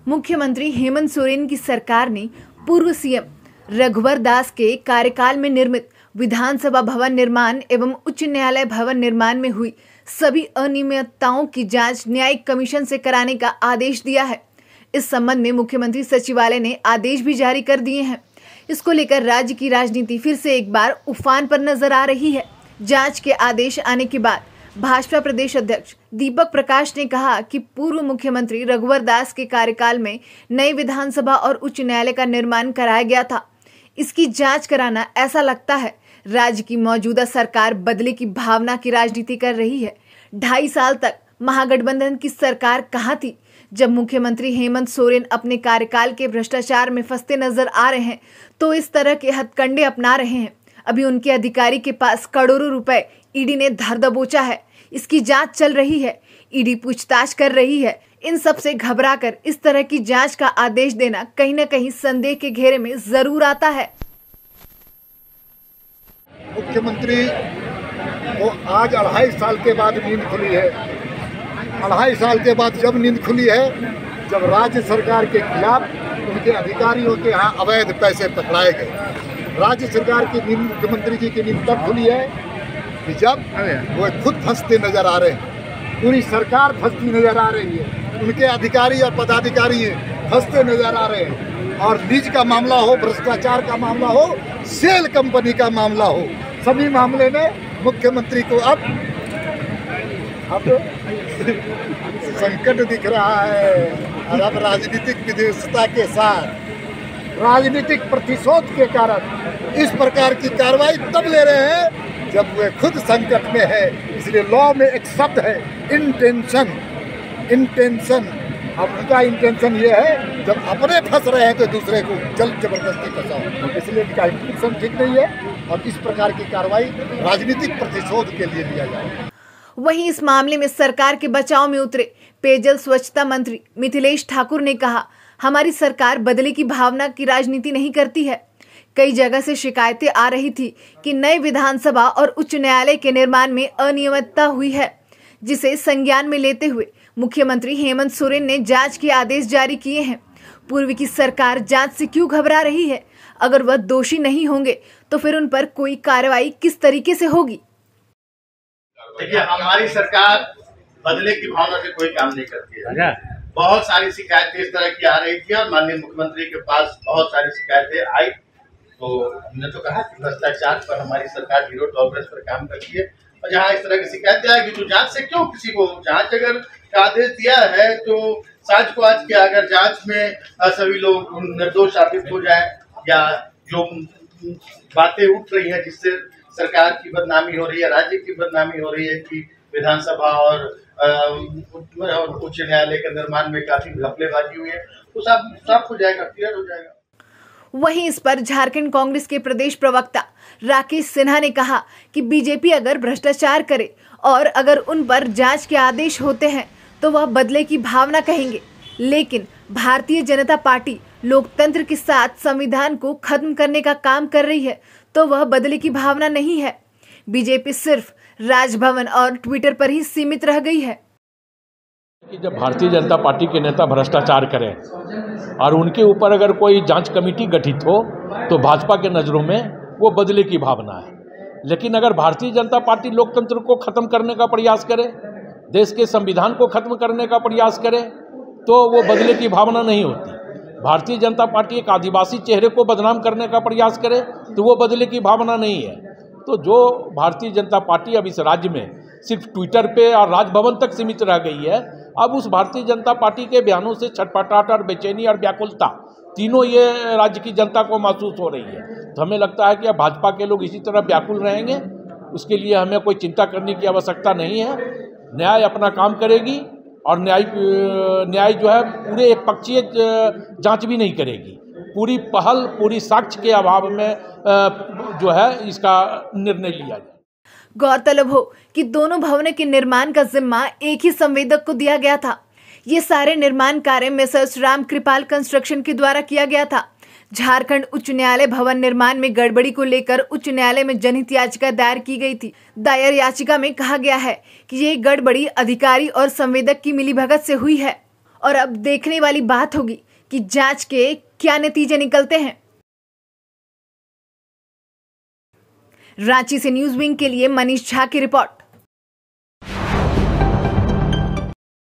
मुख्यमंत्री हेमंत सोरेन की सरकार ने पूर्व सीएम रघुवर दास के कार्यकाल में निर्मित विधानसभा भवन निर्माण एवं उच्च न्यायालय भवन निर्माण में हुई सभी अनियमितताओं की जांच न्यायिक कमीशन से कराने का आदेश दिया है। इस संबंध में मुख्यमंत्री सचिवालय ने आदेश भी जारी कर दिए हैं। इसको लेकर राज्य की राजनीति फिर से एक बार उफान पर नजर आ रही है। जांच के आदेश आने के बाद भाजपा प्रदेश अध्यक्ष दीपक प्रकाश ने कहा कि पूर्व मुख्यमंत्री रघुवर दास के कार्यकाल में नई विधानसभा और उच्च न्यायालय का निर्माण कराया गया था। इसकी जांच कराना, ऐसा लगता है राज्य की मौजूदा सरकार बदले की भावना की राजनीति कर रही है। 2.5 साल तक महागठबंधन की सरकार कहाँ थी जब मुख्यमंत्री हेमंत सोरेन अपने कार्यकाल के भ्रष्टाचार में फंसते नजर आ रहे हैं, तो इस तरह के हथकंडे अपना रहे हैं। अभी उनके अधिकारी के पास करोड़ों रुपए ईडी ने धर दबोचा है। इसकी जांच चल रही है, ईडी पूछताछ कर रही है। इन सब से घबराकर इस तरह की जांच का आदेश देना कहीं न कहीं संदेह के घेरे में जरूर आता है। मुख्यमंत्री को आज 2.5 साल के बाद नींद खुली है। 2.5 साल के बाद जब नींद खुली है, जब राज्य सरकार के खिलाफ उनके अधिकारियों के यहाँ अवैध पैसे पकड़ाए गए। राज्य सरकार की नींद, मुख्यमंत्री जी की नींद तब खुली है कि जब वो खुद फंसते नजर आ रहे हैं, पूरी सरकार फंसती नजर आ रही है, उनके अधिकारी और पदाधिकारी फंसते नजर आ रहे हैं। और लीज का मामला हो, भ्रष्टाचार का मामला हो, सेल कंपनी का मामला हो, सभी मामले में मुख्यमंत्री को अब संकट दिख रहा है। और अब राजनीतिक विद्वेषता के साथ राजनीतिक प्रतिशोध के कारण इस प्रकार की कार्रवाई तब ले रहे हैं जब वे खुद संकट में है। इसलिए लॉ में एक शब्द है, इंटेंशन। अब उनका इंटेंशन ये है, जब अपने फंस रहे हैं तो दूसरे को जबरदस्ती फंसाओ। इसलिए इनका इंटेंशन ठीक नहीं है और इस प्रकार की कार्रवाई राजनीतिक प्रतिशोध के लिए लिया जाए। वहीं इस मामले में सरकार के बचाव में उतरे पेयजल स्वच्छता मंत्री मिथिलेश ठाकुर ने कहा, हमारी सरकार बदले की भावना की राजनीति नहीं करती है। कई जगह से शिकायतें आ रही थी कि नए विधानसभा और उच्च न्यायालय के निर्माण में अनियमितता हुई है, जिसे संज्ञान में लेते हुए मुख्यमंत्री हेमंत सोरेन ने जांच के आदेश जारी किए हैं। पूर्व की सरकार जांच से क्यों घबरा रही है? अगर वह दोषी नहीं होंगे तो फिर उन पर कोई कार्रवाई किस तरीके से होगी? देखिए, हमारी सरकार बदले की भावना से कोई काम नहीं करती है। बहुत सारी शिकायतें इस तरह की आ रही थी और माननीय मुख्यमंत्री के पास बहुत सारी शिकायतें आई, तो हमने तो कहा कि भ्रष्टाचार पर हमारी सरकार जीरो टॉलरेंस पर काम करती है। और जहाँ इस तरह की शिकायतें आएगी तो जांच से क्यों किसी को, जांच अगर आदेश दिया है तो साज को आज किया, अगर जांच में सभी लोग निर्दोष साबित हो जाए या जो बातें उठ रही हैं जिससे सरकार की बदनामी हो रही है, राज्य की बदनामी हो रही है कि विधानसभा और उच्च न्यायालय के निर्माण में काफी घपलेबाजी हुई है, तो सब साफ हो जाएगा, क्लियर हो जाएगा। वहीं इस पर झारखंड कांग्रेस के प्रदेश प्रवक्ता राकेश सिन्हा ने कहा कि बीजेपी अगर भ्रष्टाचार करे और अगर उन पर जांच के आदेश होते हैं तो वह बदले की भावना कहेंगे, लेकिन भारतीय जनता पार्टी लोकतंत्र के साथ संविधान को खत्म करने का काम कर रही है, तो वह बदले की भावना नहीं है। बीजेपी सिर्फ राजभवन और ट्विटर पर ही सीमित रह गई है। कि जब भारतीय जनता पार्टी के नेता भ्रष्टाचार करें और उनके ऊपर अगर कोई जांच कमेटी गठित हो तो भाजपा के नज़रों में वो बदले की भावना है। लेकिन अगर भारतीय जनता पार्टी लोकतंत्र को खत्म करने का प्रयास करे, देश के संविधान को खत्म करने का प्रयास करे, तो वो बदले की भावना नहीं होती। भारतीय जनता पार्टी एक आदिवासी चेहरे को बदनाम करने का प्रयास करे तो वो बदले की भावना नहीं है। तो जो भारतीय जनता पार्टी अब इस राज्य में सिर्फ ट्विटर पे और राजभवन तक सीमित रह गई है, अब उस भारतीय जनता पार्टी के बयानों से छटपटाहट और बेचैनी और व्याकुलता तीनों ये राज्य की जनता को महसूस हो रही है। तो हमें लगता है कि अब भाजपा के लोग इसी तरह व्याकुल रहेंगे, उसके लिए हमें कोई चिंता करने की आवश्यकता नहीं है। न्याय अपना काम करेगी और न्याय जो है पूरे एक पक्षीय जांच भी नहीं करेगी, पूरी पहल, पूरी साक्ष्य के अभाव में जो है इसका निर्णय लिया जाए। गौरतलब हो कि दोनों भवनों के निर्माण का जिम्मा एक ही संवेदक को दिया गया था। ये सारे निर्माण कार्य मेसर्स राम कृपाल कंस्ट्रक्शन के द्वारा किया गया था। झारखंड उच्च न्यायालय भवन निर्माण में गड़बड़ी को लेकर उच्च न्यायालय में जनहित याचिका दायर की गई थी। दायर याचिका में कहा गया है कि ये गड़बड़ी अधिकारी और संवेदक की मिलीभगत से हुई है। और अब देखने वाली बात होगी कि जांच के क्या नतीजे निकलते हैं। रांची से न्यूज विंग के लिए मनीष झा की रिपोर्ट।